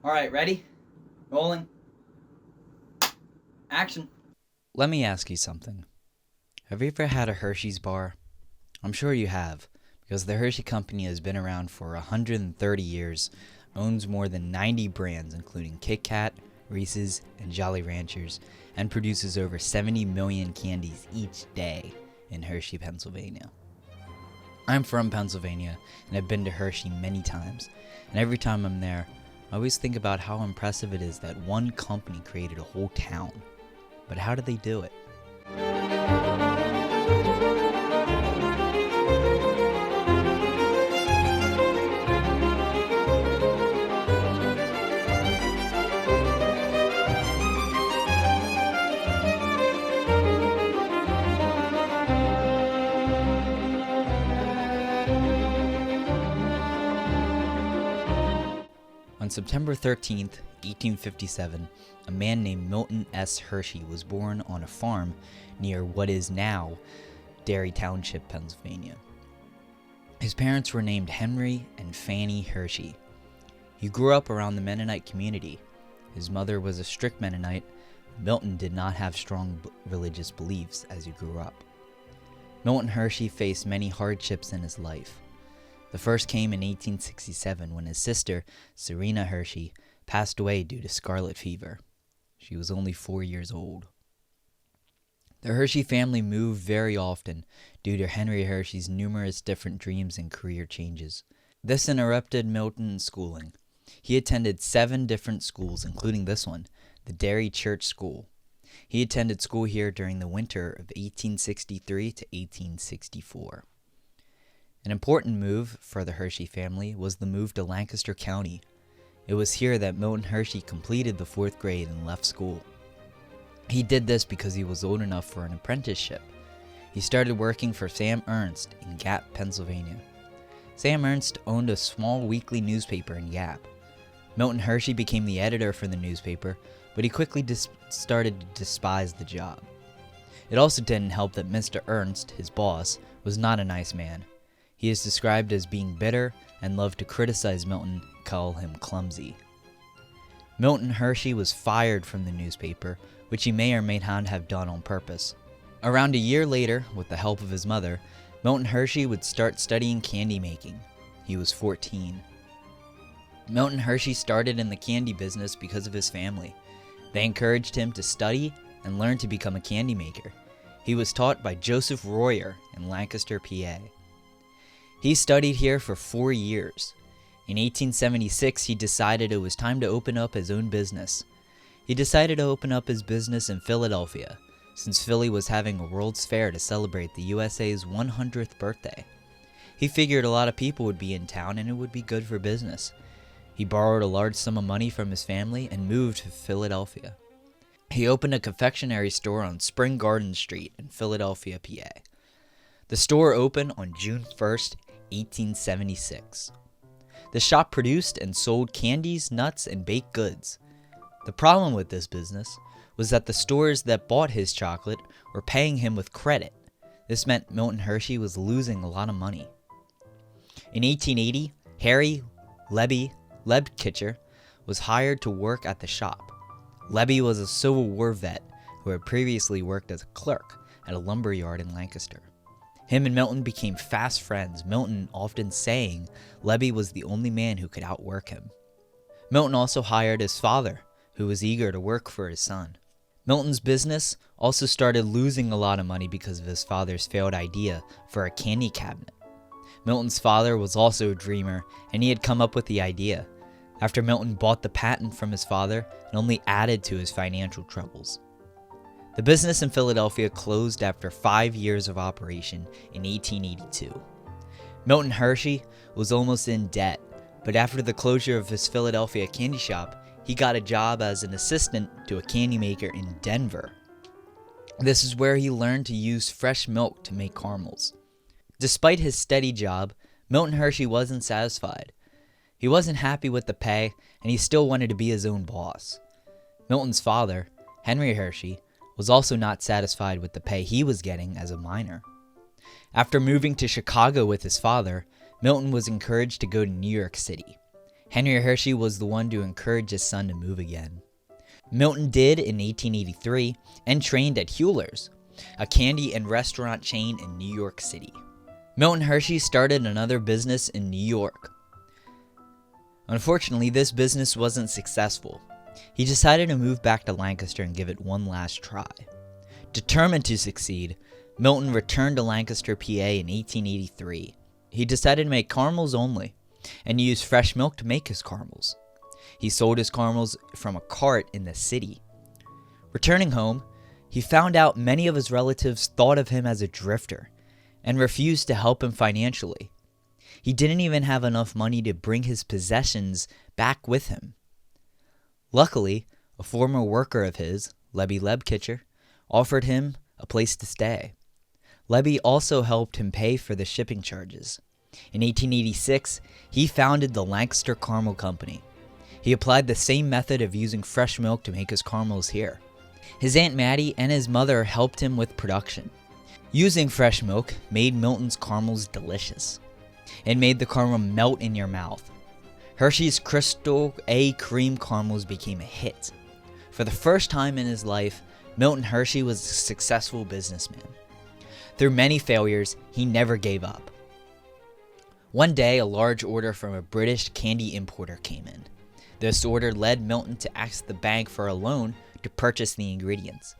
Alright, ready? Rolling. Action. Let me ask you something. Have you ever had a Hershey's bar? I'm sure you have, because the Hershey Company has been around for 130 years, owns more than 90 brands including Kit Kat, Reese's, and Jolly Ranchers, and produces over 70 million candies each day in Hershey, Pennsylvania. I'm from Pennsylvania, and I've been to Hershey many times, and every time I'm there, I always think about how impressive it is that one company created a whole town. But how did they do it? On September 13th, 1857, a man named Milton S. Hershey was born on a farm near what is now Derry Township, Pennsylvania. His parents were named Henry and Fanny Hershey. He grew up around the Mennonite community. His mother was a strict Mennonite. Milton did not have strong religious beliefs as he grew up. Milton Hershey faced many hardships in his life. The first came in 1867 when his sister, Serena Hershey, passed away due to scarlet fever. She was only 4 years old. The Hershey family moved very often due to Henry Hershey's numerous different dreams and career changes. This interrupted Milton's schooling. He attended 7 different schools, including this one, the Derry Church School. He attended school here during the winter of 1863 to 1864. An important move for the Hershey family was the move to Lancaster County. It was here that Milton Hershey completed the 4th grade and left school. He did this because he was old enough for an apprenticeship. He started working for Sam Ernst in Gap, Pennsylvania. Sam Ernst owned a small weekly newspaper in Gap. Milton Hershey became the editor for the newspaper, but he quickly started to despise the job. It also didn't help that Mr. Ernst, his boss, was not a nice man. He is described as being bitter and loved to criticize Milton and call him clumsy. Milton Hershey was fired from the newspaper, which he may or may not have done on purpose. Around a year later, with the help of his mother, Milton Hershey would start studying candy making. He was 14. Milton Hershey started in the candy business because of his family. They encouraged him to study and learn to become a candy maker. He was taught by Joseph Royer in Lancaster, PA. He studied here for 4 years. In 1876, he decided it was time to open up his own business. He decided to open up his business in Philadelphia, since Philly was having a World's Fair to celebrate the USA's 100th birthday. He figured a lot of people would be in town and it would be good for business. He borrowed a large sum of money from his family and moved to Philadelphia. He opened a confectionery store on Spring Garden Street in Philadelphia, PA. The store opened on June 1st, 1876. The shop produced and sold candies, nuts, and baked goods. The problem with this business was that the stores that bought his chocolate were paying him with credit. This meant Milton Hershey was losing a lot of money. In 1880, Harry Lebkitcher was hired to work at the shop. Lebby was a Civil War vet who had previously worked as a clerk at a lumber yard in Lancaster. Him and Milton became fast friends, Milton often saying Lebby was the only man who could outwork him. Milton also hired his father, who was eager to work for his son. Milton's business also started losing a lot of money because of his father's failed idea for a candy cabinet. Milton's father was also a dreamer, and he had come up with the idea. After Milton bought the patent from his father, it only added to his financial troubles. The business in Philadelphia closed after 5 years of operation in 1882. Milton Hershey was almost in debt, but after the closure of his Philadelphia candy shop, he got a job as an assistant to a candy maker in Denver. This is where he learned to use fresh milk to make caramels. Despite his steady job, Milton Hershey wasn't satisfied. He wasn't happy with the pay, and he still wanted to be his own boss. Milton's father, Henry Hershey, was also not satisfied with the pay he was getting as a miner. After moving to Chicago with his father, Milton was encouraged to go to New York City. Henry Hershey was the one to encourage his son to move again. Milton did in 1883 and trained at Hewler's, a candy and restaurant chain in New York City. Milton Hershey started another business in New York. Unfortunately, this business wasn't successful. He decided to move back to Lancaster and give it one last try. Determined to succeed, Milton returned to Lancaster, PA in 1883. He decided to make caramels only and used fresh milk to make his caramels. He sold his caramels from a cart in the city. Returning home, he found out many of his relatives thought of him as a drifter and refused to help him financially. He didn't even have enough money to bring his possessions back with him. Luckily, a former worker of his, Lebby Lebkitcher, offered him a place to stay. Lebby also helped him pay for the shipping charges. In 1886, he founded the Lancaster Caramel Company. He applied the same method of using fresh milk to make his caramels here. His Aunt Mattie and his mother helped him with production. Using fresh milk made Milton's caramels delicious. It made the caramel melt in your mouth. Hershey's Crystal A cream caramels became a hit. For the first time in his life, Milton Hershey was a successful businessman. Through many failures, he never gave up. One day, a large order from a British candy importer came in. This order led Milton to ask the bank for a loan to purchase the ingredients.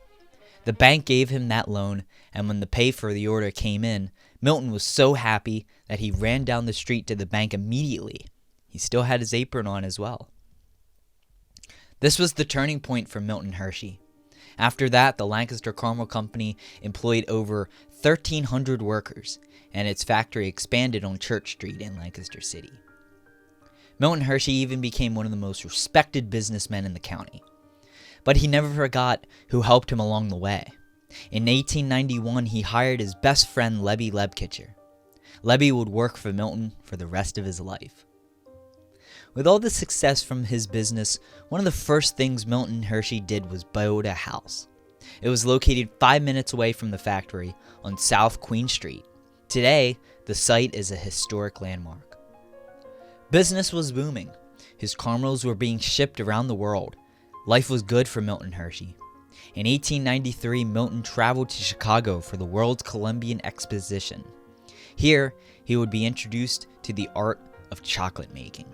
The bank gave him that loan, and when the pay for the order came in, Milton was so happy that he ran down the street to the bank immediately. He still had his apron on as well. This was the turning point for Milton Hershey. After that, the Lancaster Caramel Company employed over 1,300 workers, and its factory expanded on Church Street in Lancaster City. Milton Hershey even became one of the most respected businessmen in the county. But he never forgot who helped him along the way. In 1891, he hired his best friend, Lebby Lebkitcher. Lebby would work for Milton for the rest of his life. With all the success from his business, one of the first things Milton Hershey did was build a house. It was located 5 minutes away from the factory on South Queen Street. Today, the site is a historic landmark. Business was booming. His caramels were being shipped around the world. Life was good for Milton Hershey. In 1893, Milton traveled to Chicago for the World's Columbian Exposition. Here, he would be introduced to the art of chocolate making.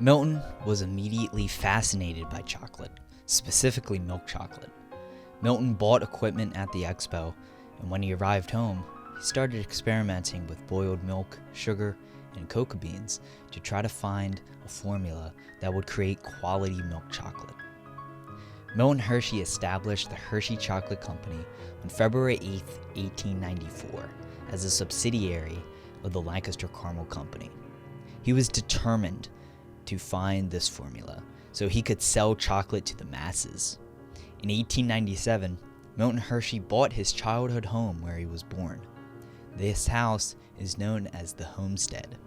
Milton was immediately fascinated by chocolate, specifically milk chocolate. Milton bought equipment at the expo, and when he arrived home, he started experimenting with boiled milk, sugar, and cocoa beans to try to find a formula that would create quality milk chocolate. Milton Hershey established the Hershey Chocolate Company on February 8, 1894, as a subsidiary of the Lancaster Caramel Company. He was determined to find this formula so he could sell chocolate to the masses. In 1897, Milton Hershey bought his childhood home where he was born. This house is known as the Homestead.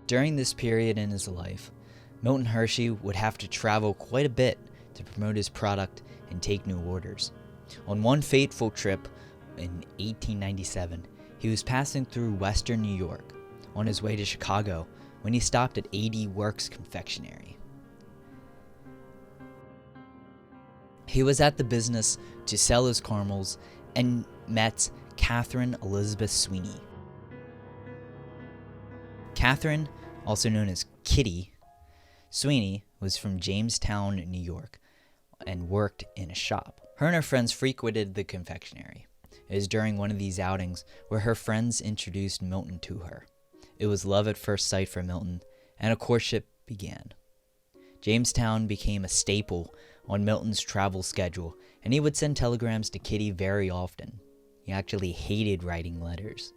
During this period in his life, Milton Hershey would have to travel quite a bit to promote his product and take new orders. On one fateful trip in 1897, he was passing through western New York on his way to Chicago when he stopped at A.D. Works Confectionery. He was at the business to sell his caramels and met Catherine Elizabeth Sweeney. Catherine, also known as Kitty Sweeney, was from Jamestown, New York, and worked in a shop. Her and her friends frequented the confectionery. It was during one of these outings where her friends introduced Milton to her. It was love at first sight for Milton, and a courtship began. Jamestown became a staple on Milton's travel schedule, and he would send telegrams to Kitty very often. He actually hated writing letters.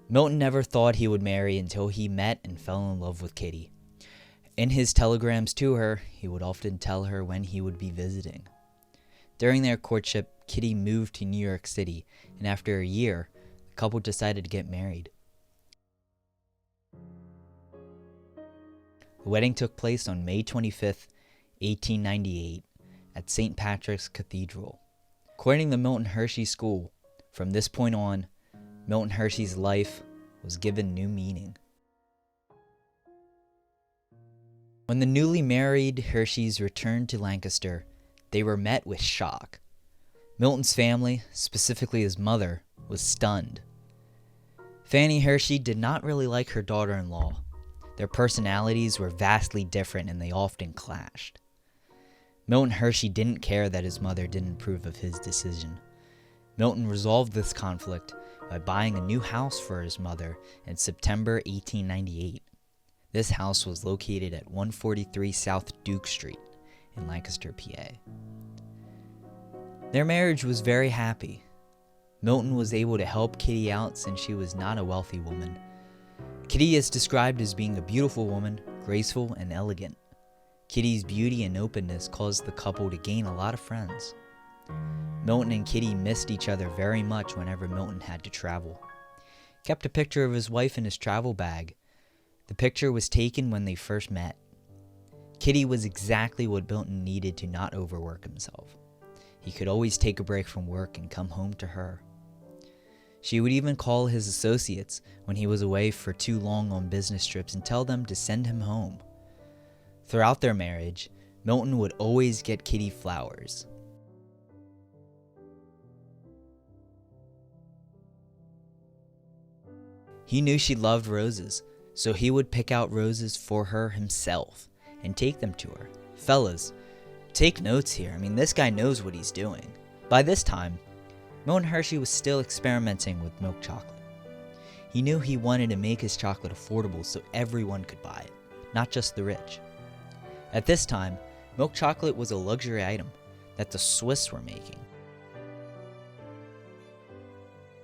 Milton never thought he would marry until he met and fell in love with Kitty. In his telegrams to her, he would often tell her when he would be visiting. During their courtship, Kitty moved to New York City, and after a year, the couple decided to get married. The wedding took place on May 25th, 1898, at St. Patrick's Cathedral. According to the Milton Hershey School, From this point on, Milton Hershey's life was given new meaning. When the newly married Hersheys returned to Lancaster, they were met with shock. Milton's family, specifically his mother, was stunned. Fanny Hershey did not really like her daughter-in-law. Their personalities were vastly different and they often clashed. Milton Hershey didn't care that his mother didn't approve of his decision. Milton resolved this conflict by buying a new house for his mother in September 1898. This house was located at 143 South Duke Street in Lancaster, PA. Their marriage was very happy. Milton was able to help Kitty out since she was not a wealthy woman. Kitty is described as being a beautiful woman, graceful and elegant. Kitty's beauty and openness caused the couple to gain a lot of friends. Milton and Kitty missed each other very much whenever Milton had to travel. He kept a picture of his wife in his travel bag. The picture was taken when they first met. Kitty was exactly what Milton needed to not overwork himself. He could always take a break from work and come home to her. She would even call his associates when he was away for too long on business trips and tell them to send him home. Throughout their marriage, Milton would always get Kitty flowers. He knew she loved roses, so he would pick out roses for her himself and take them to her. Fellas, take notes here. This guy knows what he's doing. By this time, Milton Hershey was still experimenting with milk chocolate. He knew he wanted to make his chocolate affordable so everyone could buy it, not just the rich. At this time, milk chocolate was a luxury item that the Swiss were making.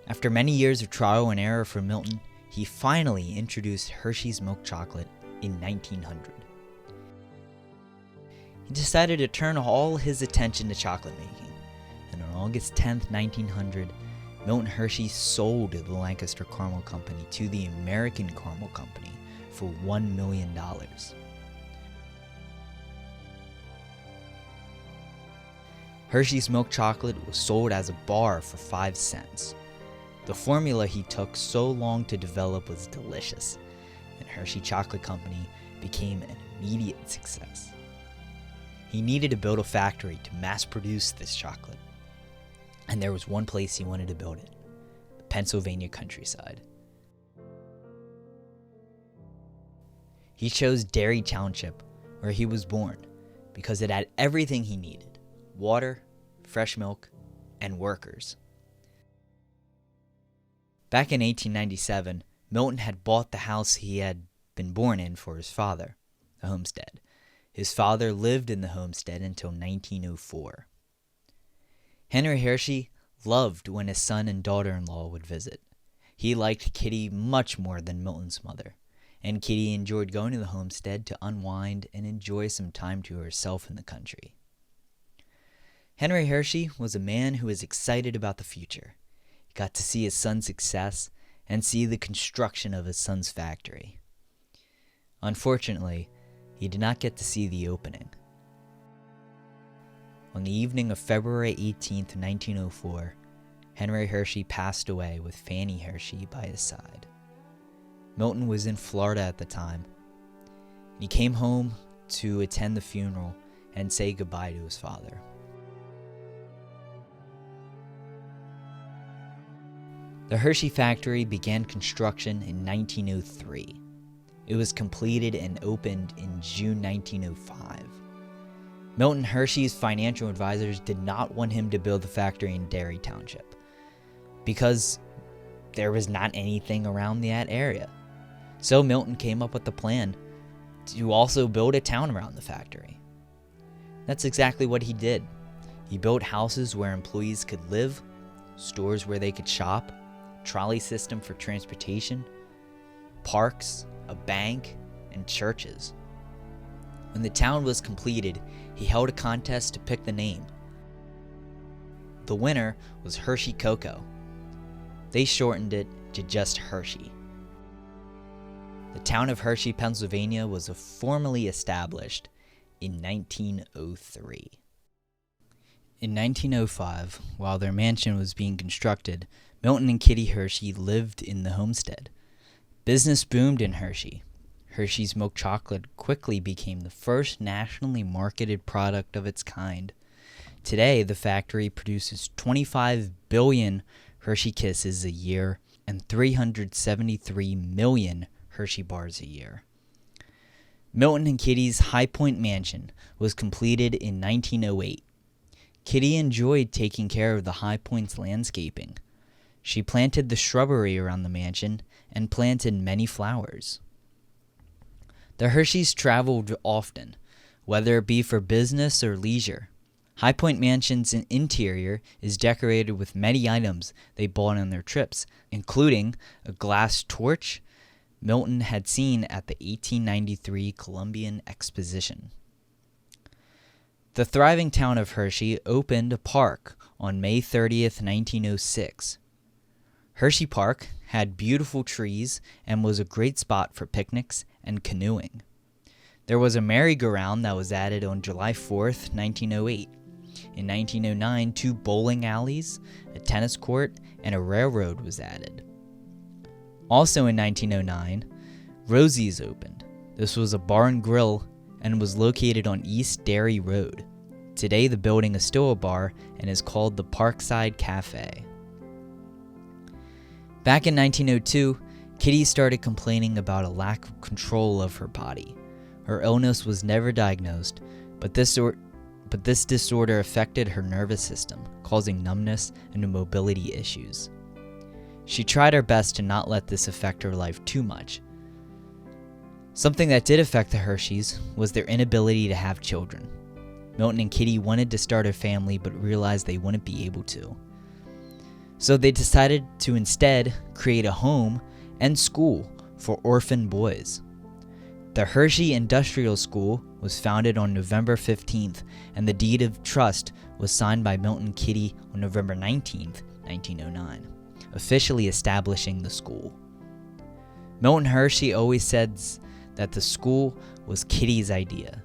After many years of trial and error for Milton, he finally introduced Hershey's milk chocolate in 1900. He decided to turn all his attention to chocolate making, and on August 10, 1900, Milton Hershey sold the Lancaster Caramel Company to the American Caramel Company for $1 million. Hershey's milk chocolate was sold as a bar for 5 cents. The formula he took so long to develop was delicious, and Hershey Chocolate Company became an immediate success. He needed to build a factory to mass produce this chocolate, and there was one place he wanted to build it: the Pennsylvania countryside. He chose Derry Township, where he was born, because it had everything he needed: water, fresh milk, and workers. Back in 1897, Milton had bought the house he had been born in for his father, a homestead. His father lived in the homestead until 1904. Henry Hershey loved when his son and daughter-in-law would visit. He liked Kitty much more than Milton's mother, and Kitty enjoyed going to the homestead to unwind and enjoy some time to herself in the country. Henry Hershey was a man who was excited about the future. He got to see his son's success and see the construction of his son's factory. Unfortunately, he did not get to see the opening. On the evening of February 18, 1904, Henry Hershey passed away with Fanny Hershey by his side. Milton was in Florida at the time. He came home to attend the funeral and say goodbye to his father. The Hershey factory began construction in 1903. It was completed and opened in June 1905. Milton Hershey's financial advisors did not want him to build the factory in Derry Township because there was not anything around that area. So Milton came up with the plan to also build a town around the factory. That's exactly what he did. He built houses where employees could live, stores where they could shop, trolley system for transportation, parks, a bank, and churches. When the town was completed, he held a contest to pick the name. The winner was Hershey Cocoa. They shortened it to just Hershey. The town of Hershey, Pennsylvania was formally established in 1903. In 1905, while their mansion was being constructed, Milton and Kitty Hershey lived in the homestead. Business boomed in Hershey. Hershey's milk chocolate quickly became the first nationally marketed product of its kind. Today, the factory produces 25 billion Hershey Kisses a year and 373 million Hershey bars a year. Milton and Kitty's High Point Mansion was completed in 1908. Kitty enjoyed taking care of the High Point's landscaping. She planted the shrubbery around the mansion and planted many flowers. The Hersheys traveled often, whether it be for business or leisure. High Point Mansion's interior is decorated with many items they bought on their trips, including a glass torch Milton had seen at the 1893 Columbian Exposition. The thriving town of Hershey opened a park on May 30th, 1906. Hershey Park had beautiful trees and was a great spot for picnics and canoeing. There was a merry-go-round that was added on July 4th, 1908. In 1909, 2 bowling alleys, a tennis court, and a railroad was added. Also in 1909, Rosie's opened. This was a bar and grill and was located on East Dairy Road. Today, the building is still a bar and is called the Parkside Cafe. Back in 1902, Kitty started complaining about a lack of control of her body. Her illness was never diagnosed, but this disorder affected her nervous system, causing numbness and mobility issues. She tried her best to not let this affect her life too much. Something that did affect the Hersheys was their inability to have children. Milton and Kitty wanted to start a family but realized they wouldn't be able to. So they decided to instead create a home and school for orphan boys. The Hershey Industrial School was founded on November 15th, and the deed of trust was signed by Milton and Kitty on November 19th, 1909, officially establishing the school. Milton Hershey always says that the school was Kitty's idea.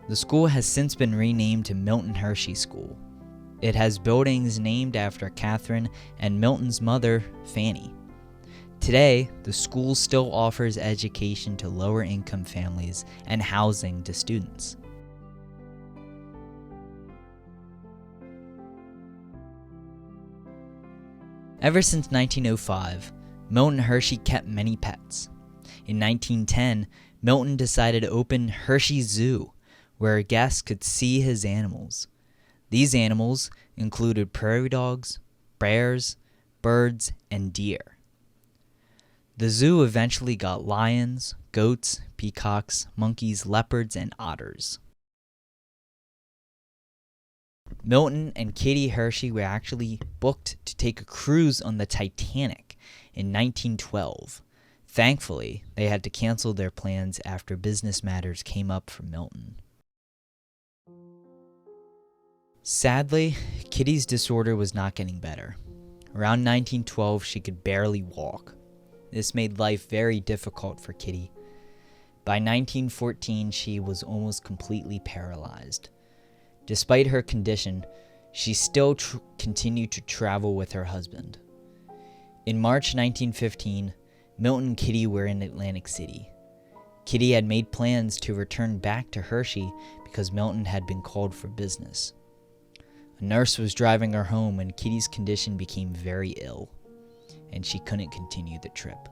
The school has since been renamed to Milton Hershey School. It has buildings named after Catherine and Milton's mother, Fanny. Today, the school still offers education to lower-income families and housing to students. Ever since 1905, Milton Hershey kept many pets. In 1910, Milton decided to open Hershey Zoo, where guests could see his animals. These animals included prairie dogs, bears, birds, and deer. The zoo eventually got lions, goats, peacocks, monkeys, leopards, and otters. Milton and Kitty Hershey were actually booked to take a cruise on the Titanic in 1912. Thankfully, they had to cancel their plans after business matters came up for Milton. Sadly, Kitty's disorder was not getting better. Around 1912, she could barely walk. This made life very difficult for Kitty. By 1914, she was almost completely paralyzed. Despite her condition, she still continued to travel with her husband. In March 1915, Milton and Kitty were in Atlantic City. Kitty had made plans to return back to Hershey because Milton had been called for business. A nurse was driving her home when Kitty's condition became very ill, and she couldn't continue the trip.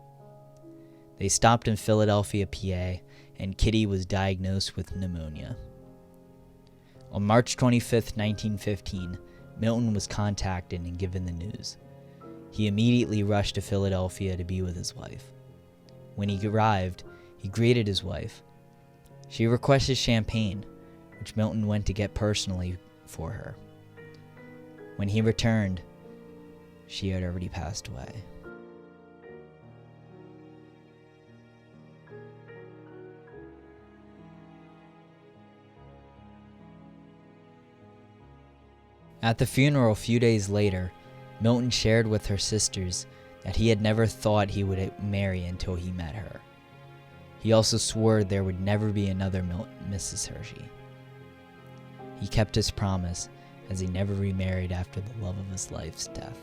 They stopped in Philadelphia, PA, and Kitty was diagnosed with pneumonia. On March 25, 1915, Milton was contacted and given the news. He immediately rushed to Philadelphia to be with his wife. When he arrived, he greeted his wife. She requested champagne, which Milton went to get personally for her. When he returned, she had already passed away. At the funeral a few days later, Milton shared with her sisters that he had never thought he would marry until he met her. He also swore there would never be another Mrs. Hershey. He kept his promise, as he never remarried after the love of his life's death.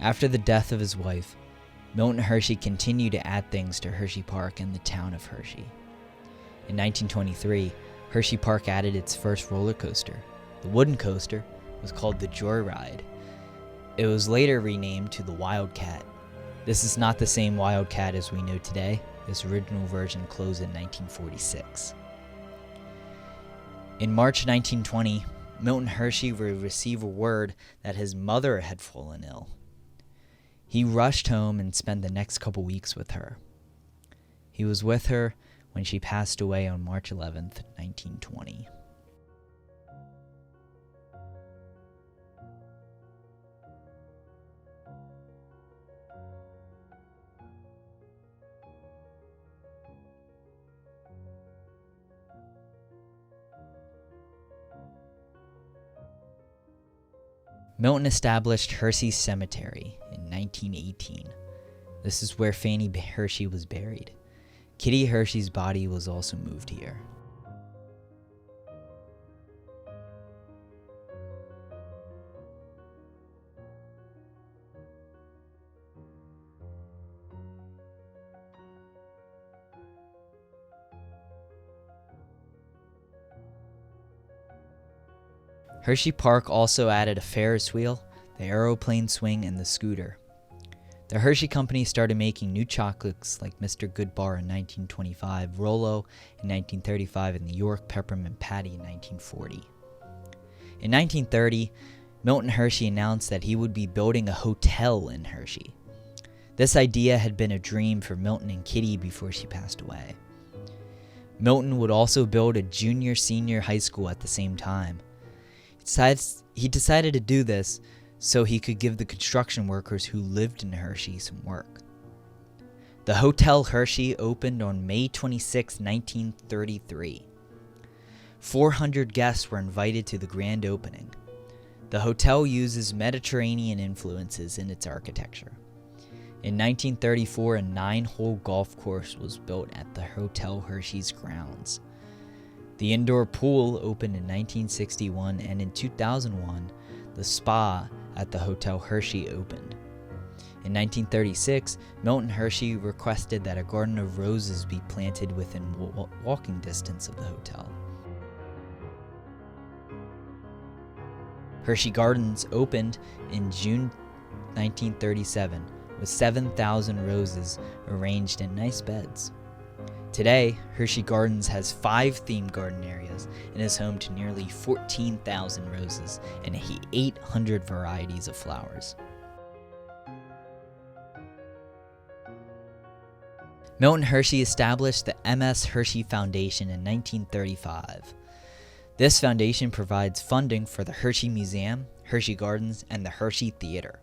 After the death of his wife, Milton Hershey continued to add things to Hershey Park and the town of Hershey. In 1923, Hershey Park added its first roller coaster. The wooden coaster was called the Joyride. It was later renamed to the Wildcat. This is not the same Wildcat as we know today. This original version closed in 1946. In March 1920, Milton Hershey would receive word that his mother had fallen ill. He rushed home and spent the next couple weeks with her. He was with her when she passed away on March 11th, 1920. Milton established Hershey Cemetery in 1918. This is where Fannie Hershey was buried. Kitty Hershey's body was also moved here. Hershey Park also added a Ferris wheel, the aeroplane swing, and the scooter. The Hershey Company started making new chocolates like Mr. Goodbar in 1925, Rolo in 1935, and the York Peppermint Patty in 1940. In 1930, Milton Hershey announced that he would be building a hotel in Hershey. This idea had been a dream for Milton and Kitty before she passed away. Milton would also build a junior-senior high school at the same time. He decided to do this so he could give the construction workers who lived in Hershey some work. The Hotel Hershey opened on May 26, 1933. 400 guests were invited to the grand opening. The hotel uses Mediterranean influences in its architecture. In 1934, a 9-hole golf course was built at the Hotel Hershey's grounds. The indoor pool opened in 1961, and in 2001, the spa at the Hotel Hershey opened. In 1936, Milton Hershey requested that a garden of roses be planted within walking distance of the hotel. Hershey Gardens opened in June 1937 with 7,000 roses arranged in nice beds. Today, Hershey Gardens has 5 themed garden areas and is home to nearly 14,000 roses and 800 varieties of flowers. Milton Hershey established the M.S. Hershey Foundation in 1935. This foundation provides funding for the Hershey Museum, Hershey Gardens, and the Hershey Theater.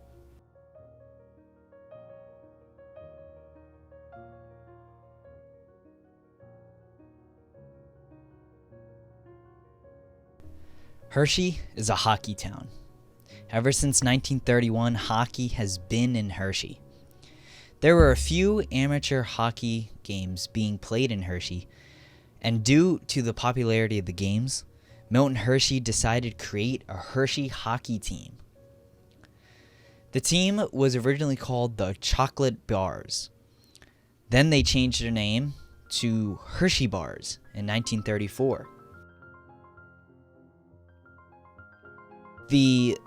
Hershey is a hockey town. Ever since 1931, hockey has been in Hershey. There were a few amateur hockey games being played in Hershey, and due to the popularity of the games, Milton Hershey decided to create a Hershey hockey team. The team was originally called the Chocolate Bars. Then they changed their name to Hershey Bars in 1934. The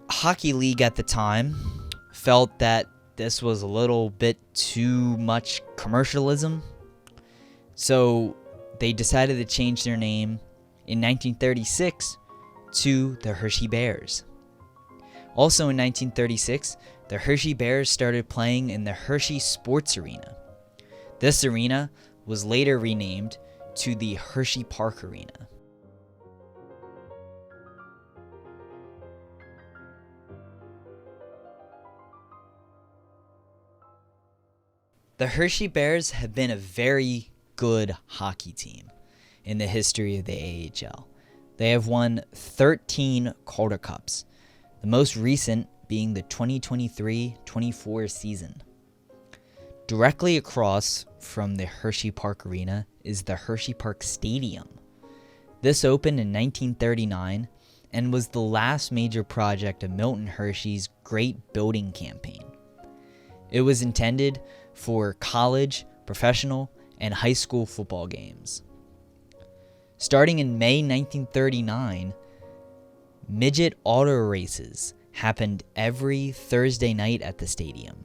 hockey league at the time felt that this was a little bit too much commercialism, so they decided to change their name in 1936 to the Hershey Bears. Also in 1936, the Hershey Bears started playing in the Hershey Sports Arena. This arena was later renamed to the Hershey Park Arena. The Hershey Bears have been a very good hockey team in the history of the AHL. They have won 13 Calder Cups, the most recent being the 2023-24 season. Directly across from the Hershey Park Arena is the Hershey Park Stadium. This opened in 1939 and was the last major project of Milton Hershey's Great Building Campaign. It was intended for college, professional, and high school football games. Starting in May 1939, midget auto races happened every Thursday night at the stadium.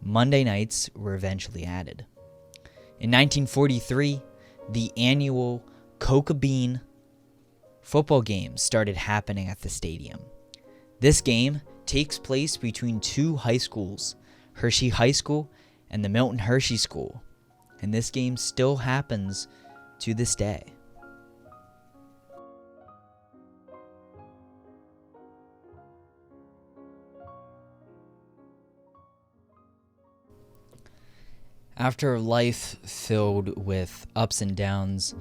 Monday nights were eventually added. In 1943, the annual Coca Bean football game started happening at the stadium. This game takes place between two high schools, Hershey High School and the Milton Hershey School, and this game still happens to this day. After a life filled with ups and downs,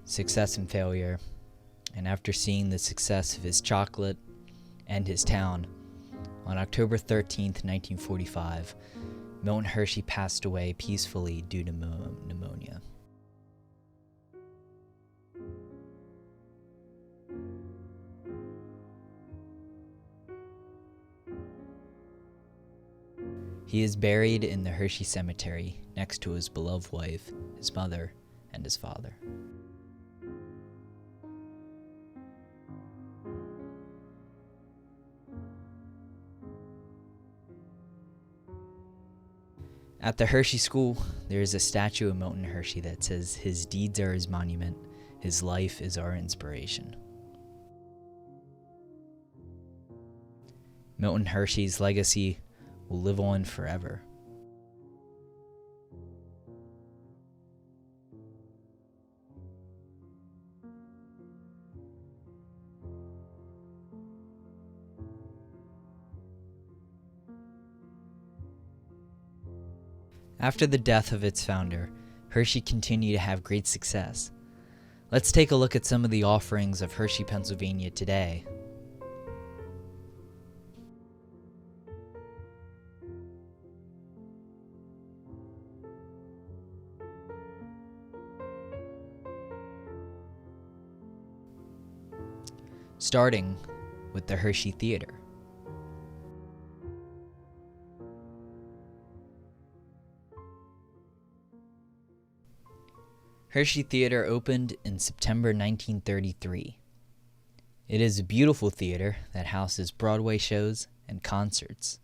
success and failure, and after seeing the success of his chocolate and his town, on October 13th, 1945, Milton Hershey passed away peacefully due to pneumonia. He is buried in the Hershey Cemetery next to his beloved wife, his mother, and his father. At the Hershey School, there is a statue of Milton Hershey that says, "His deeds are his monument, his life is our inspiration." Milton Hershey's legacy will live on forever. After the death of its founder, Hershey continued to have great success. Let's take a look at some of the offerings of Hershey, Pennsylvania today. Starting with the Hershey Theater. Hershey Theater opened in September 1933. It is a beautiful theater that houses Broadway shows and concerts.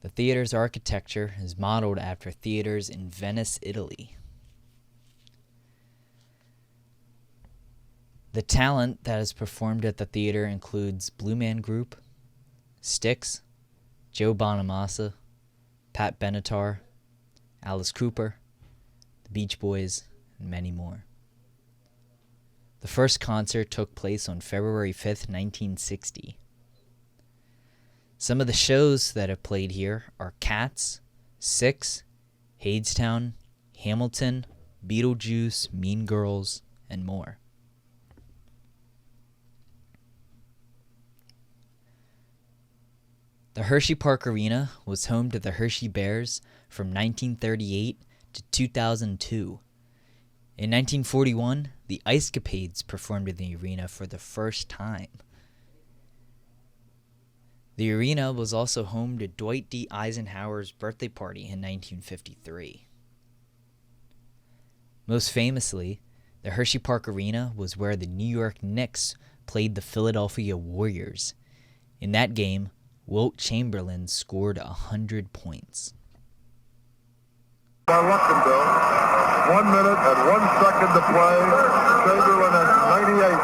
The theater's architecture is modeled after theaters in Venice, Italy. The talent that is performed at the theater includes Blue Man Group, Styx, Joe Bonamassa, Pat Benatar, Alice Cooper, the Beach Boys, and many more. The first concert took place on February 5th, 1960. Some of the shows that have played here are Cats, Six, Hadestown, Hamilton, Beetlejuice, Mean Girls, and more. The Hershey Park Arena was home to the Hershey Bears from 1938 to 2002. In 1941, the Ice Capades performed in the arena for the first time. The arena was also home to Dwight D. Eisenhower's birthday party in 1953. Most famously, the Hershey Park Arena was where the New York Knicks played the Philadelphia Warriors. In that game, Wilt Chamberlain scored 100 points. Luxembourg, 1 minute and 1 second to play. Chamberlain at 98.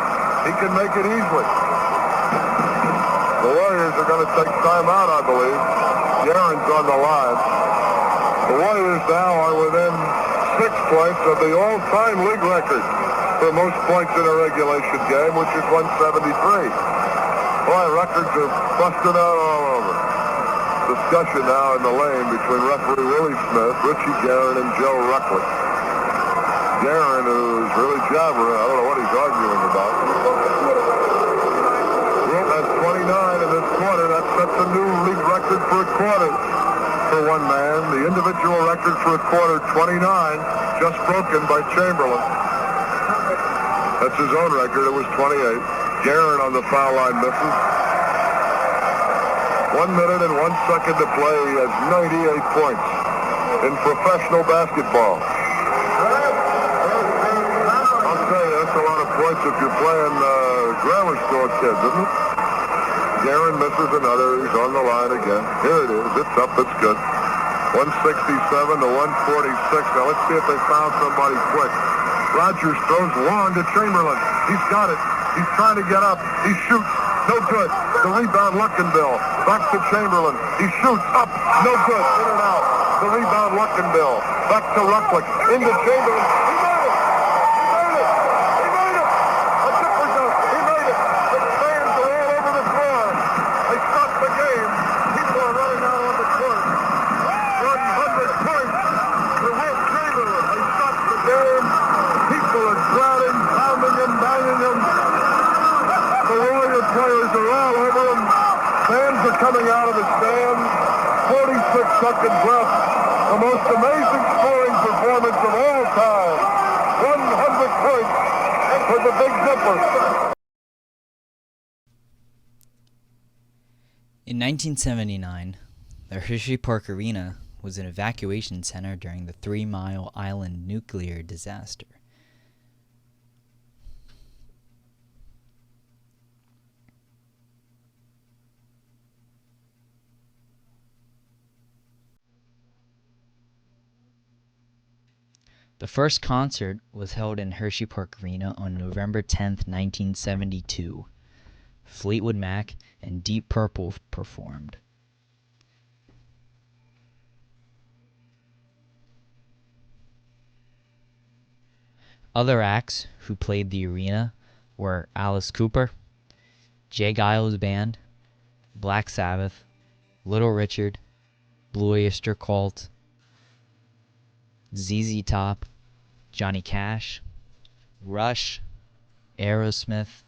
He can make it easily. The Warriors are going to take time out, I believe. Guerin's on the line. The Warriors now are within 6 points of the all-time league record for most points in a regulation game, which is 173. Boy, records are busted out all over. Discussion now in the lane between referee Willie Smith, Richie Guerin, and Joe Rucklick. Guerin, who's really jabbering, I don't know what he's arguing about. Wilt at for a quarter, 29, just broken by Chamberlain. That's his own record. It was 28. Guerin on the foul line misses. 1 minute and 1 second to play. He has 98 points in professional basketball. I'll tell you, that's a lot of points if you're playing grammar school kids, isn't it? Guerin misses another. He's on the line again. Here it is. It's up. It's good. 167 to 146. Now let's see if they found somebody quick. Rogers throws long to Chamberlain. He's got it. He's trying to get up. He shoots. No good. The rebound, Luckenbill. Back to Chamberlain. He shoots up. No good. In and out. The rebound, Luckenbill. Back to Rucklick. Into Chamberlain. He made it. He made it. He made it. A different dunk. He made it. The fans are all over the floor. They stopped the game. People are running out on the court. 100 points for Wilt Chamberlain. They stopped the game. People are crowding, pounding him, banging him. The Warrior players are all over him. Fans are coming out of the stands. 46 seconds left. The most amazing scoring performance of all time. 100 points for the Big Dipper. In 1979, the Hershey Park Arena was an evacuation center during the 3 Mile Island nuclear disaster. The first concert was held in Hershey Park Arena on November 10th, 1972. Fleetwood Mac and Deep Purple performed. Other acts who played the arena were Alice Cooper, Jay Giles Band, Black Sabbath, Little Richard, Blue Oyster Cult, ZZ Top, Johnny Cash, Rush, Aerosmith,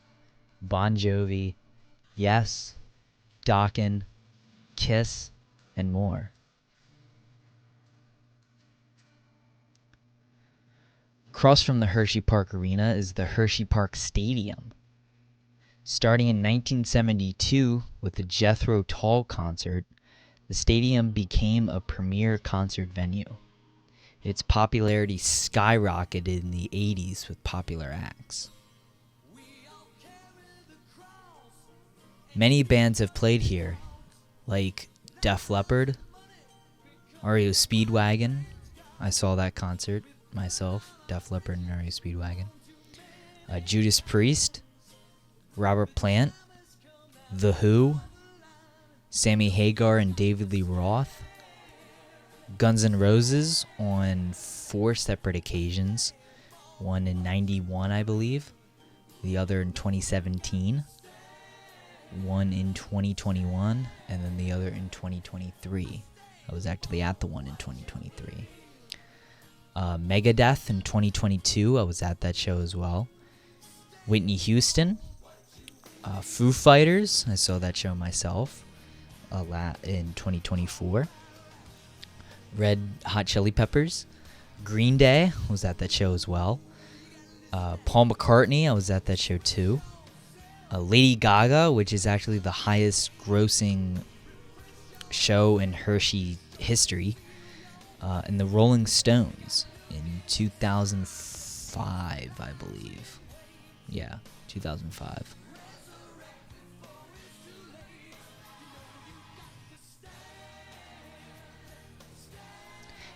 Bon Jovi, Yes, Dokken, Kiss, and more. Across from the Hershey Park Arena is the Hershey Park Stadium. Starting in 1972 with the Jethro Tull concert, the stadium became a premier concert venue. Its popularity skyrocketed in the 80s with popular acts. Many bands have played here, like Def Leppard, REO Speedwagon. I saw that concert myself, Def Leppard and REO Speedwagon. Judas Priest, Robert Plant, The Who, Sammy Hagar and David Lee Roth, Guns N' Roses on 4 separate occasions, one in 91, I believe, the other in 2017, one in 2021, and then the other in 2023. I was actually at the one in 2023. Megadeth in 2022, I was at that show as well. Whitney Houston, Foo Fighters, I saw that show myself in 2024. Red Hot Chili Peppers, Green Day, was at that show as well. Paul McCartney, I was at that show too. Lady Gaga, which is actually the highest grossing show in Hershey history. And the Rolling Stones in 2005, I believe. Yeah, 2005.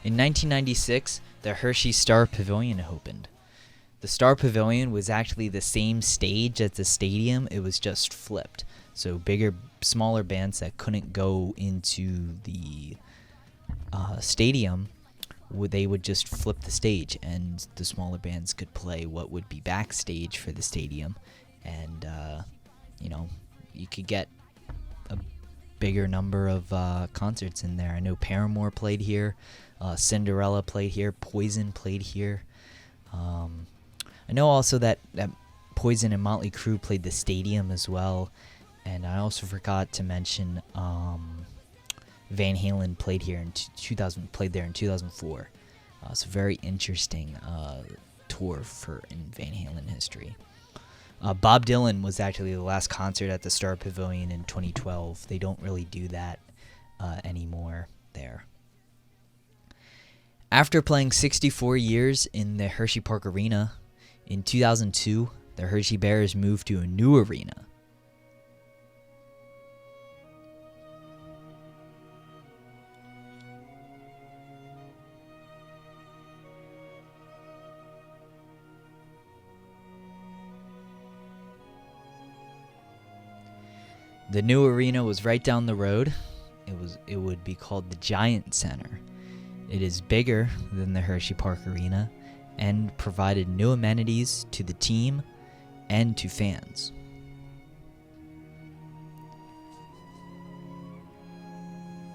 In 1996, the Hershey Star Pavilion opened. The Star Pavilion was actually the same stage as the stadium, it was just flipped. So smaller bands that couldn't go into the stadium, they would just flip the stage, and the smaller bands could play what would be backstage for the stadium, and you could get a bigger number of concerts in there. I know Paramore played here, Cinderella played here, Poison played here. I know also that Poison and Motley Crue played the stadium as well, and I also forgot to mention Van Halen played here in 2004. It's a very interesting tour in Van Halen history. Bob Dylan was actually the last concert at the Star Pavilion in 2012. They don't really do that anymore there. After playing 64 years in the Hershey Park Arena, in 2002, the Hershey Bears moved to a new arena. The new arena was right down the road. It would be called the Giant Center. It is bigger than the Hershey Park Arena and provided new amenities to the team and to fans.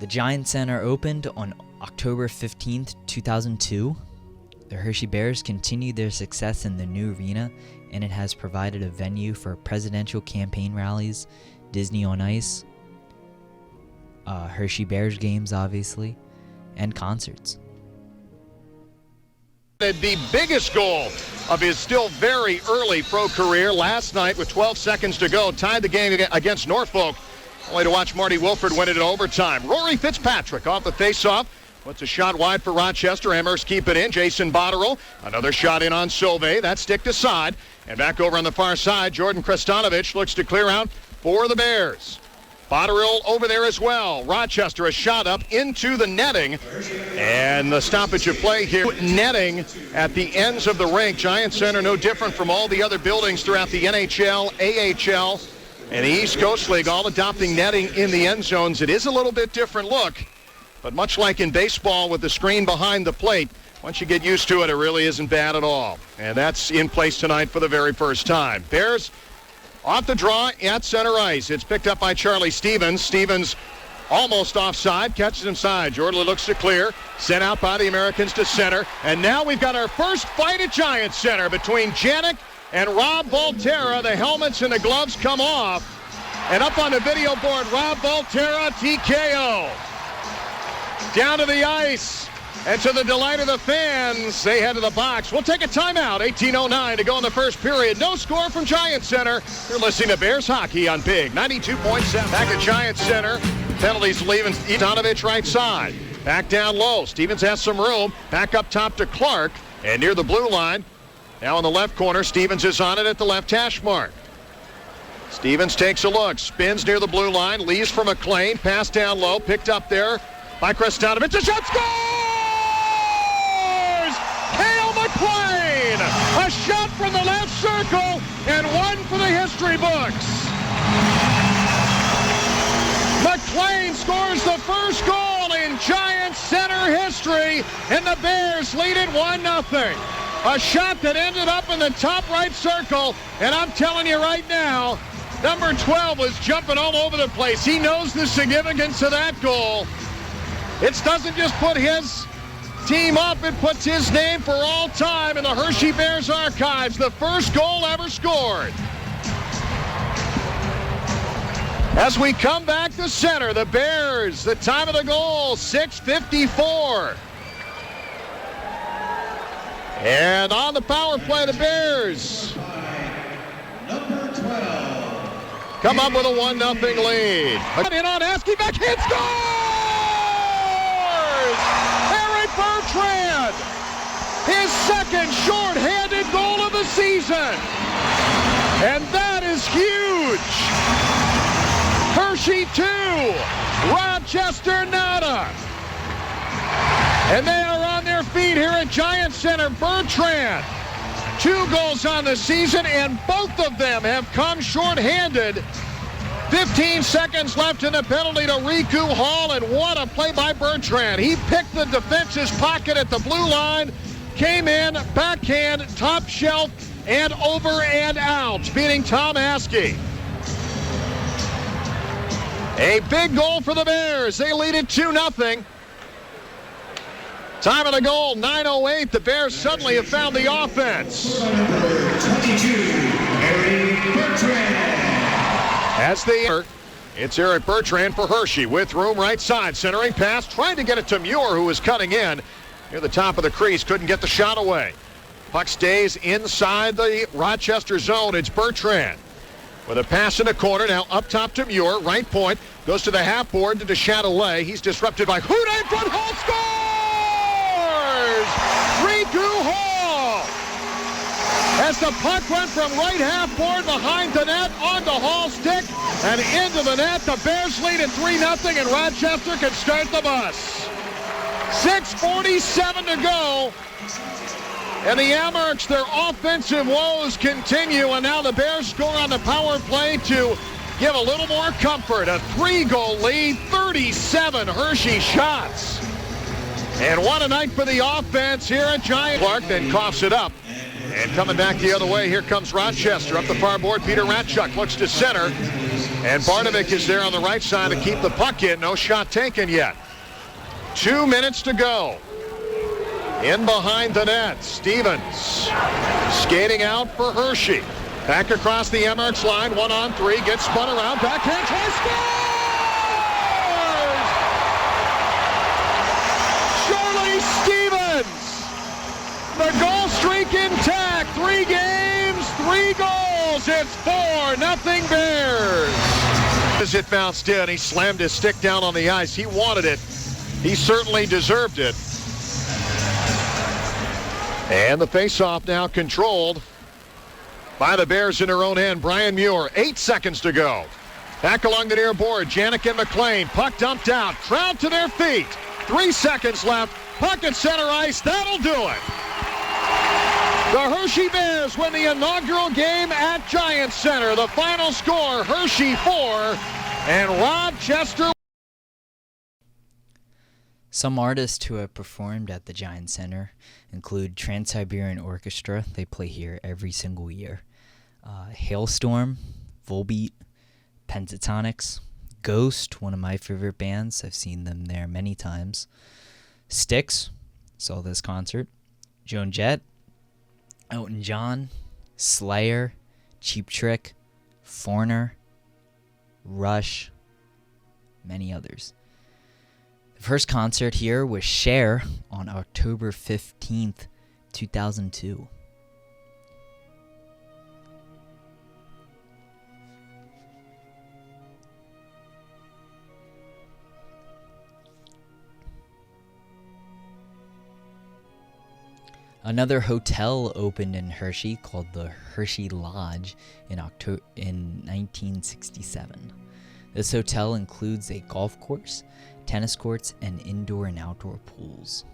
The Giant Center opened on October 15th, 2002. The Hershey Bears continued their success in the new arena, and it has provided a venue for presidential campaign rallies, Disney on Ice, Hershey Bears games, obviously, and concerts. The biggest goal of his still very early pro career last night with 12 seconds to go, tied the game against Norfolk, only to watch Marty Wilford win it in overtime. Rory Fitzpatrick off the faceoff. Puts a shot wide for Rochester. Amherst keep it in. Jason Botterill, another shot in on Sauvé. That's sticked aside. And back over on the far side, Jordan Kristanovich looks to clear out for the Bears. Botterill over there as well. Rochester a shot up into the netting. And the stoppage of play here. Netting at the ends of the rink. Giant Center no different from all the other buildings throughout the NHL, AHL, and the East Coast League, all adopting netting in the end zones. It is a little bit different look. But much like in baseball with the screen behind the plate, once you get used to it, it really isn't bad at all. And that's in place tonight for the very first time. Bears off the draw at center ice. It's picked up by Charlie Stevens. Stevens almost offside, catches inside. Jordan looks to clear, sent out by the Americans to center. And now we've got our first fight at Giant Center between Janik and Rob Volterra. The helmets and the gloves come off. And up on the video board, Rob Volterra, TKO. Down to the ice, and to the delight of the fans, they head to the box. We'll take a timeout, 18:09 to go in the first period. No score from Giant Center. You're listening to Bears Hockey on Big 92.7. Back at Giant Center, penalties leaving Ivanovic right side. Back down low, Stevens has some room. Back up top to Clark, and near the blue line. Now in the left corner, Stevens is on it at the left hash mark. Stevens takes a look, spins near the blue line, leaves for McLean, pass down low, picked up there by Kristanovich. A shot, scores! Cale McLean! A shot from the left circle and one for the history books. McLean scores the first goal in Giant Center history, and the Bears lead it 1-0. A shot that ended up in the top right circle, and I'm telling you right now, number 12 was jumping all over the place. He knows the significance of that goal. It doesn't just put his team up, it puts his name for all time in the Hershey Bears archives. The first goal ever scored. As we come back to center, the Bears, the time of the goal, 6:54. And on the power play, the Bears come up with a 1-0 lead. In on Askey, backhand scores! Harry Bertrand, his second short-handed goal of the season. And that is huge. Hershey 2, Rochester nada. And they are on their feet here at Giant Center. Bertrand, 2 goals on the season, and both of them have come short-handed. 15 seconds left in the penalty to Riku Hall, and what a play by Bertrand. He picked the defense's pocket at the blue line, came in, backhand, top shelf, and over and out, beating Tom Askey. A big goal for the Bears. They lead it 2-0. Time of the goal, 9:08. The Bears suddenly have found the offense. Number 22, Harry Bertrand. As they enter It's Eric Bertrand for Hershey with room right side. Centering pass, trying to get it to Muir, who was cutting in near the top of the crease. Couldn't get the shot away. Puck stays inside the Rochester zone. It's Bertrand with a pass in the corner. Now up top to Muir. Right point. Goes to the half board to Duchâtelet. He's disrupted by Houda in front. Hall scores! Drew Hall! As the puck went from right half board behind the net onto Hall's stick and into the net. The Bears lead at 3-0 and Rochester can start the bus. 6:47 to go. And the Amherst, their offensive woes continue, and now the Bears score on the power play to give a little more comfort. A 3-goal lead, 37 Hershey shots. And what a night for the offense here at Giant. Clark then coughs it up. And coming back the other way, here comes Rochester up the far board. Peter Ratchuk looks to center. And Barnovic is there on the right side to keep the puck in. No shot taken yet. 2 minutes to go. In behind the net, Stevens skating out for Hershey. Back across the Emmerich line, 1-on-3, gets spun around, backhand try, scores! Charlie Stevens! The goal streak intact, 3 games, 3 goals. It's 4-0 Bears. As it bounced in, he slammed his stick down on the ice. He wanted it. He certainly deserved it. And the faceoff now controlled by the Bears in their own end. Brian Muir, 8 seconds to go. Back along the near board, Janik and McLean. Puck dumped out. Crowd to their feet. 3 seconds left. Puck at center ice. That'll do it. The Hershey Bears win the inaugural game at Giant Center. The final score, Hershey 4 and Rochester. Some artists who have performed at the Giant Center include Trans-Siberian Orchestra. They play here every single year. Hailstorm, Volbeat, Pentatonics, Ghost, one of my favorite bands. I've seen them there many times. Styx, saw this concert. Joan Jett, Elton John, Slayer, Cheap Trick, Foreigner, Rush, many others. The first concert here was Cher on October 15th, 2002. Another hotel opened in Hershey called the Hershey Lodge in 1967. This hotel includes a golf course, tennis courts, and indoor and outdoor pools.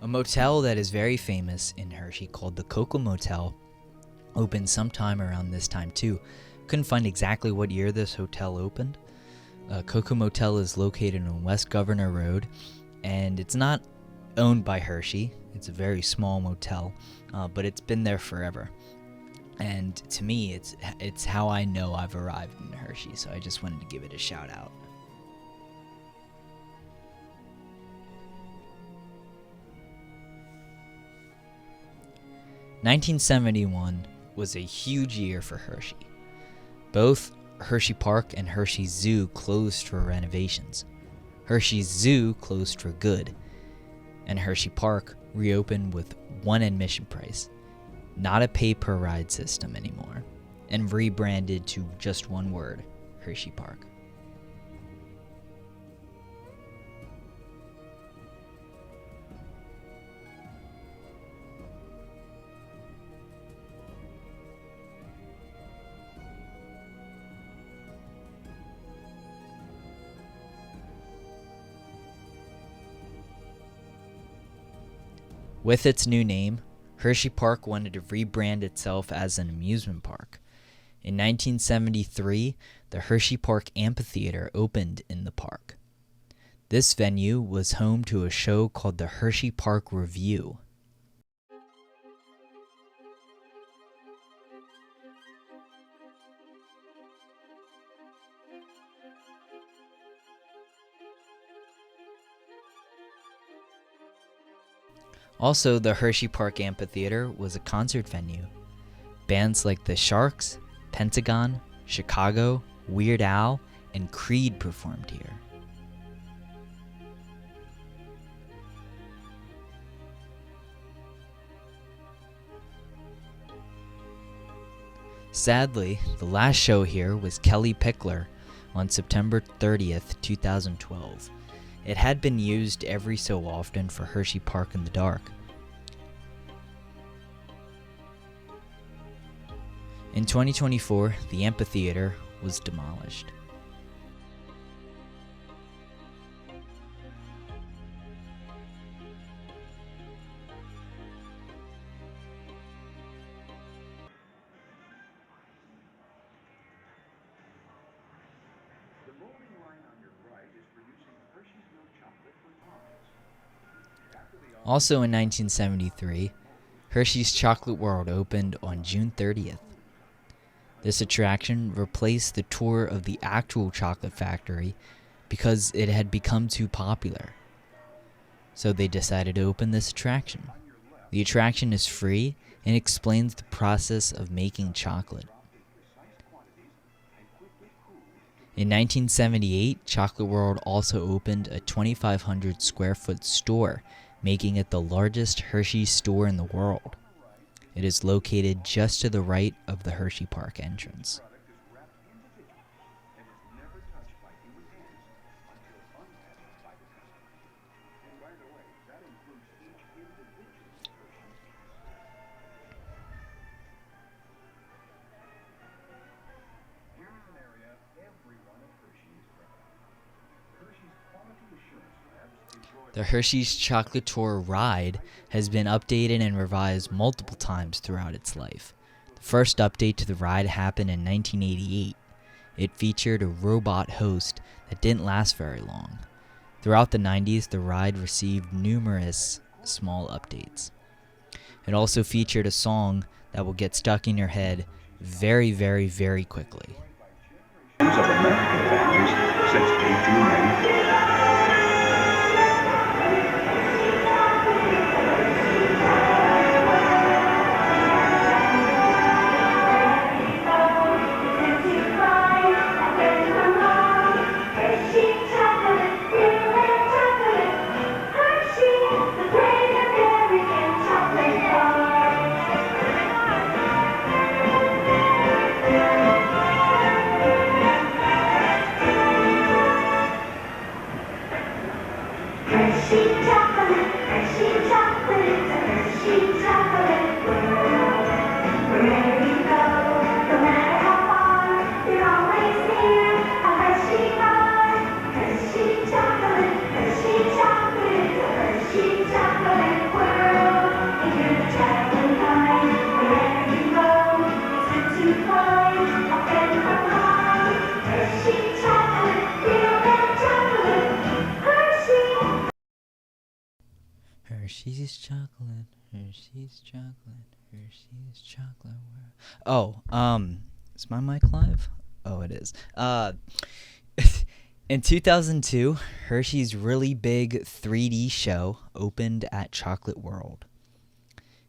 A motel that is very famous in Hershey called the Cocoa Motel opened sometime around this time too. Couldn't find exactly what year this hotel opened. Cocoa Motel is located on West Governor Road, and it's not owned by Hershey. It's a very small motel, but it's been there forever. And to me, it's how I know I've arrived in Hershey, so I just wanted to give it a shout out. (1971) was a huge year for Hershey. Both Hershey Park and Hershey Zoo closed for renovations. Hershey Zoo closed for good, and Hershey Park reopened with one admission price, not a pay-per-ride system anymore, and rebranded to just one word, Hershey Park. With its new name, Hershey Park wanted to rebrand itself as an amusement park. In 1973, the Hershey Park Amphitheater opened in the park. This venue was home to a show called the Hershey Park Revue. Also, the Hershey Park Amphitheater was a concert venue. Bands like the Sharks, Pentagon, Chicago, Weird Al, and Creed performed here. Sadly, the last show here was Kelly Pickler on September 30th, 2012. It had been used every so often for Hershey Park in the Dark. In 2024, the amphitheater was demolished. Also in 1973, Hershey's Chocolate World opened on June 30th. This attraction replaced the tour of the actual chocolate factory because it had become too popular. So they decided to open this attraction. The attraction is free and explains the process of making chocolate. In 1978, Chocolate World also opened a 2,500 square foot store, making it the largest Hershey store in the world. It is located just to the right of the Hershey Park entrance. The Hershey's Chocolate Tour ride has been updated and revised multiple times throughout its life. The first update to the ride happened in 1988. It featured a robot host that didn't last very long. Throughout the 90s, the ride received numerous small updates. It also featured a song that will get stuck in your head very, very, very quickly. Of American families since 1894. Hershey's chocolate, Hershey's chocolate, Hershey's chocolate world. Oh, is my mic live? Oh, it is. In 2002, Hershey's really big 3D show opened at Chocolate World.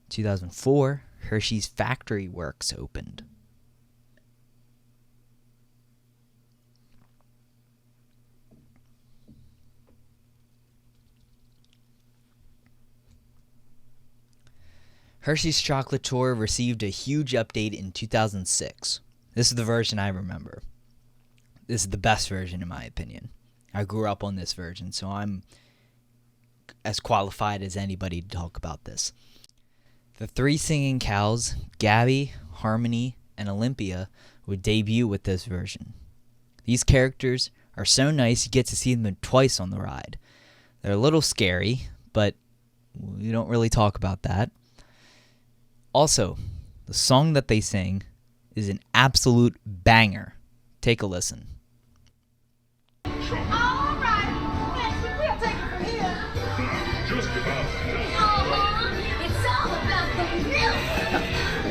2004, Hershey's Factory Works opened. Hershey's Chocolate Tour received a huge update in 2006. This is the version I remember. This is the best version in my opinion. I grew up on this version, so I'm as qualified as anybody to talk about this. The three singing cows, Gabby, Harmony, and Olympia, would debut with this version. These characters are so nice you get to see them twice on the ride. They're a little scary, but we don't really talk about that. Also, the song that they sing is an absolute banger. Take a listen. All right, we'll take it from here. Just about. It's all about the milk.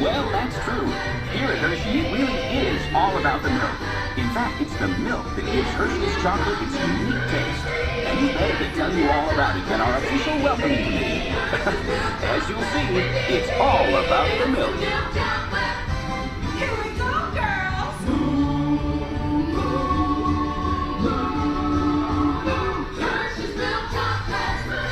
Well, that's true. Here at Hershey, it really is all about the milk. In fact, it's the milk that gives Hershey's chocolate its unique taste. And who better to tell you all about it than our official welcoming committee, the As you'll see, it's all about the milk. Here we go, girls. Hershey's milk chocolate, sweet.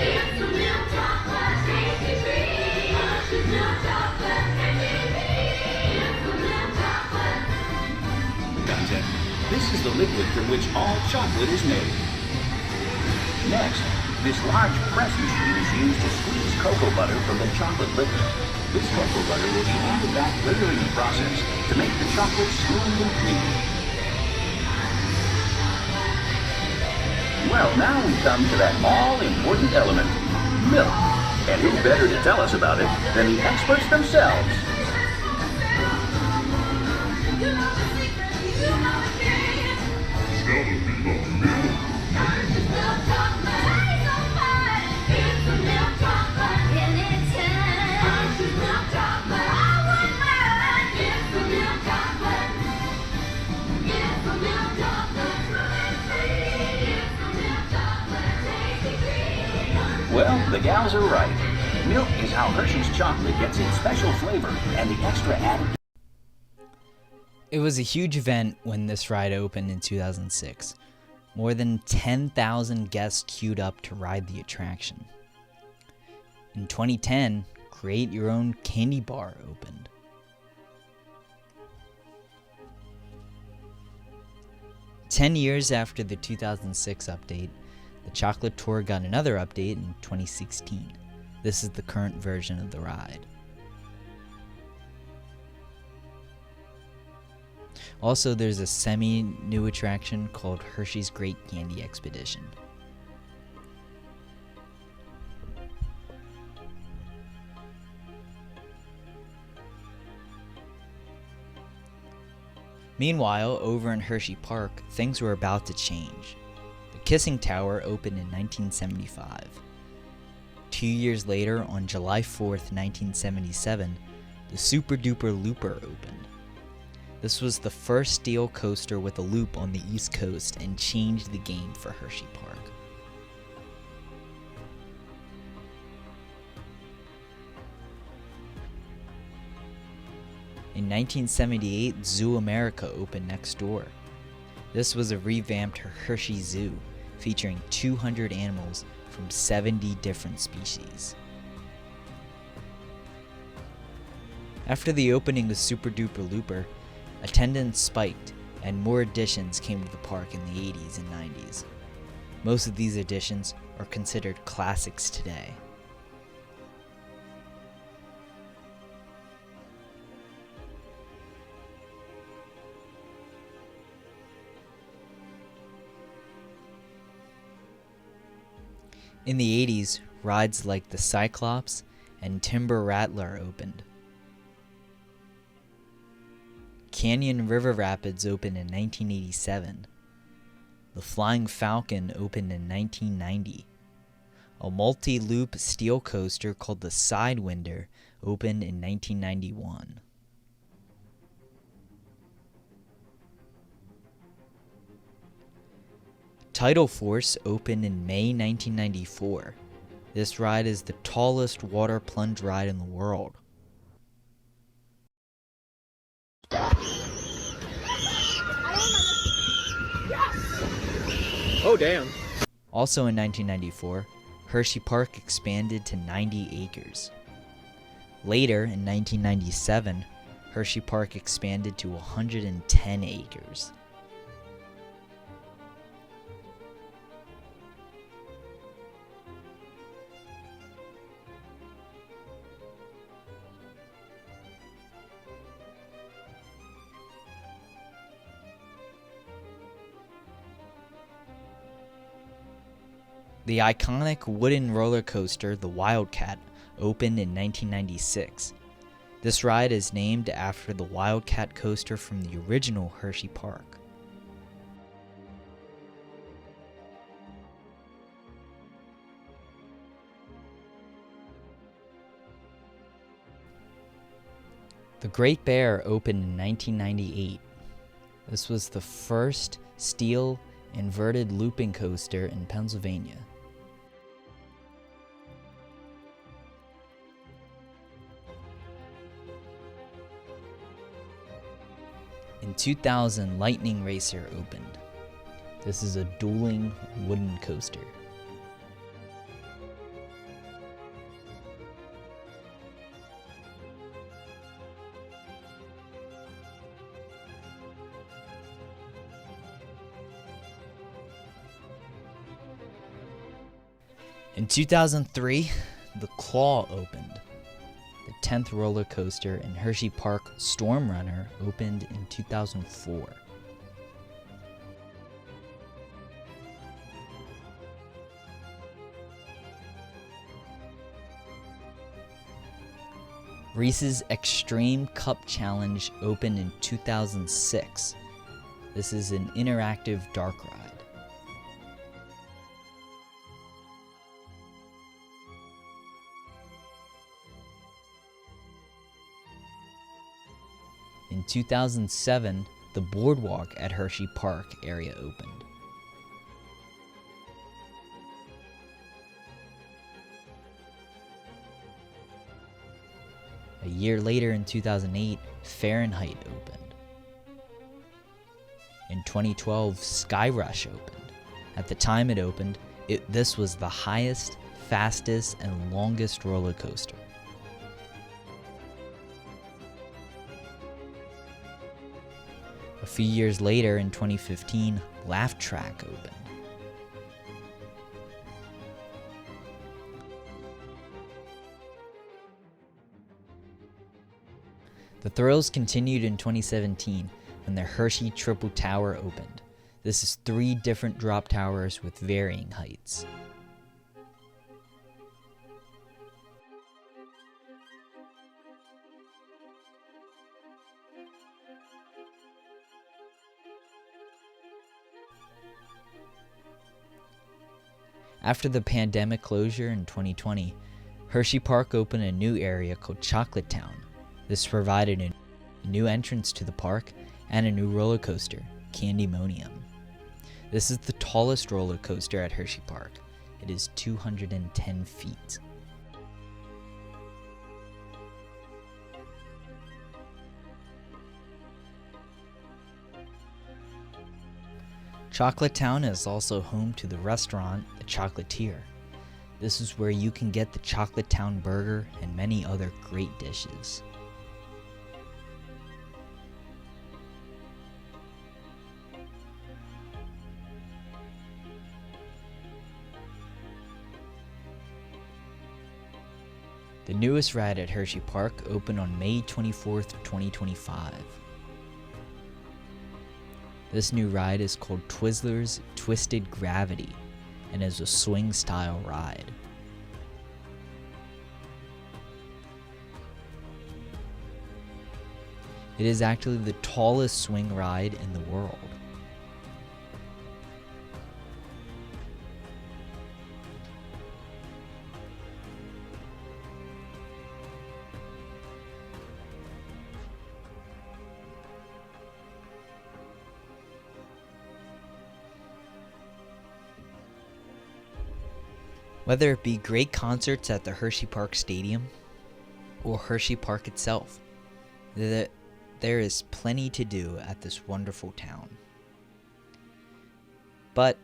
It's the milk chocolate, tasty sweet. Hershey's milk chocolate, tasty sweet. It's the milk chocolate. Gotcha. This is the liquid from which all chocolate is made. Next, this large press machine is used to squeeze cocoa butter from the chocolate liquor. This cocoa butter will be added back later in the process to make the chocolate smooth and creamy. Well, now we come to that all-important element, milk. And who better to tell us about it than the experts themselves? You know the secret, you know the key. It's gotta be the milk. Hershey's milk chocolate, tastes so fine. It's the milk chocolate, anytime. Hershey's milk chocolate, I wouldn't mind. It's the milk chocolate. It's the milk chocolate, sweet. It's the milk chocolate, tasty sweet. Well, the gals are right. Milk is how Hershey's chocolate gets its special flavor and the extra added. It was a huge event when this ride opened in 2006. More than 10,000 guests queued up to ride the attraction. In 2010, Create Your Own Candy Bar opened. Ten years after the 2006 update, the Chocolate Tour got another update in 2016. This is the current version of the ride. Also, there's a semi-new attraction called Hershey's Great Candy Expedition. Meanwhile, over in Hershey Park, things were about to change. The Kissing Tower opened in 1975. 2 years later, on July 4th, 1977, the Super Duper Looper opened. This was the first steel coaster with a loop on the East Coast and changed the game for Hershey Park. In 1978, Zoo America opened next door. This was a revamped Hershey Zoo, featuring 200 animals from 70 different species. After the opening of Super Duper Looper, attendance spiked and more additions came to the park in the 80s and 90s. Most of these additions are considered classics today. In the 80s, rides like the Cyclops and Timber Rattler opened. Canyon River Rapids opened in 1987. The Flying Falcon opened in 1990. A multi-loop steel coaster called the Sidewinder opened in 1991. Tidal Force opened in May 1994. This ride is the tallest water plunge ride in the world. Oh, damn. Also in 1994, Hershey Park expanded to 90 acres. Later, in 1997, Hershey Park expanded to 110 acres. The iconic wooden roller coaster, the Wildcat, opened in 1996. This ride is named after the Wildcat coaster from the original Hershey Park. The Great Bear opened in 1998. This was the first steel inverted looping coaster in Pennsylvania. In 2000, Lightning Racer opened. This is a dueling wooden coaster. In 2003, the Claw opened. The 10th roller coaster in Hershey Park, Storm Runner, opened in 2004. Reese's Extreme Cup Challenge opened in 2006. This is an interactive dark ride. In 2007, the Boardwalk at Hershey Park area opened. A year later, in 2008, Fahrenheit opened. In 2012, Sky Rush opened. At the time it opened, this was the highest, fastest, and longest roller coaster. A few years later, in 2015, Laugh Track opened. The thrills continued in 2017 when the Hershey Triple Tower opened. This is 3 different drop towers with varying heights. After the pandemic closure in 2020, Hershey Park opened a new area called Chocolate Town. This provided a new entrance to the park and a new roller coaster, Candymonium. This is the tallest roller coaster at Hershey Park. It is 210 feet. Chocolate Town is also home to the restaurant, The Chocolatier. This is where you can get the Chocolate Town burger and many other great dishes. The newest ride at Hershey Park opened on May 24th, 2025. This new ride is called Twizzlers Twisted Gravity and is a swing-style ride. It is actually the tallest swing ride in the world. Whether it be great concerts at the Hershey Park Stadium or Hershey Park itself, there is plenty to do at this wonderful town. But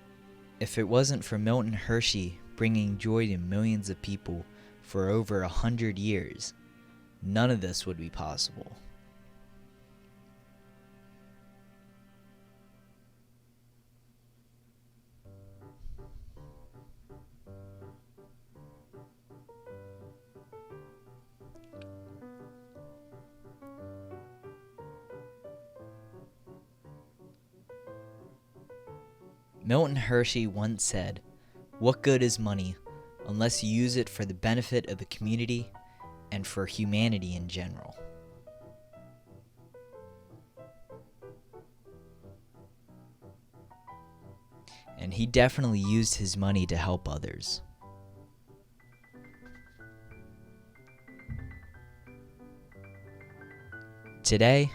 if it wasn't for Milton Hershey bringing joy to millions of people for over 100 years, none of this would be possible. Milton Hershey once said, "What good is money unless you use it for the benefit of the community and for humanity in general?" And he definitely used his money to help others. Today,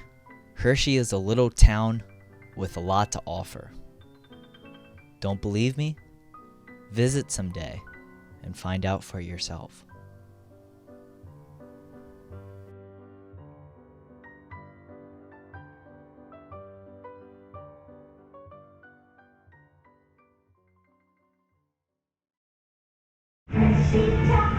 Hershey is a little town with a lot to offer. Don't believe me? Visit someday and find out for yourself. Sheep chocolate.